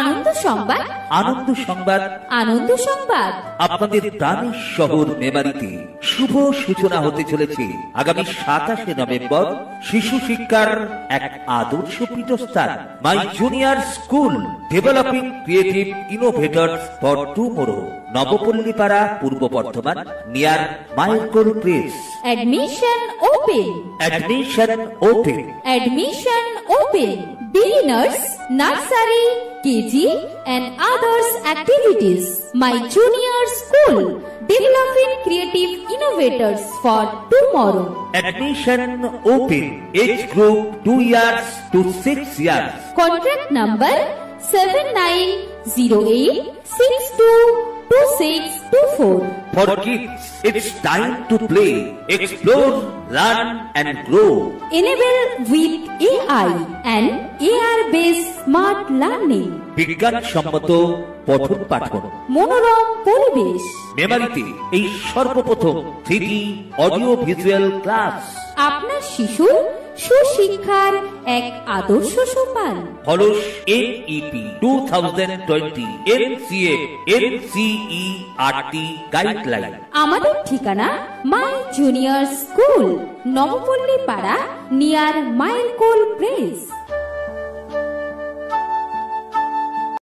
আনন্দ সংবাদ, আনন্দ সংবাদ, আনন্দ সংবাদ। আপনাদের প্রাণের শহর মেমারিতে শুভ সূচনা হতে চলেছে আগামী 27 নভেম্বর শিশু শিক্ষার এক আদর্শ পীঠস্থান my junior school developing creative innovators for tomorrow, Nabapallipara, Purba Bardhaman, near মাইলকোল press. Admission open. Admission open. Admission open. Beginners, nursery, KG and others activities. My junior school, developing creative innovators for tomorrow. Admission open. Age group 2 years to 6 years. Contract number 7908622624. For kids, it's time to play, explore, learn and grow. Enable with AI and AR-based smart learning. বিজ্ঞান সম্মত পঠন পাঠন, মনোরম পরিবেশ। মেমারিতে এই সর্বপ্রথম 3D audio visual class. আপনার শিশুর সুশিক্ষার এক আদর্শ সোপান। Follows NEP 2020 NCA NCERT guideline. আমাদের ঠিকানা মাই জুনিয়র স্কুল, নবপল্লী পাড়া, নিয়ার মাইলকোল প্রেস।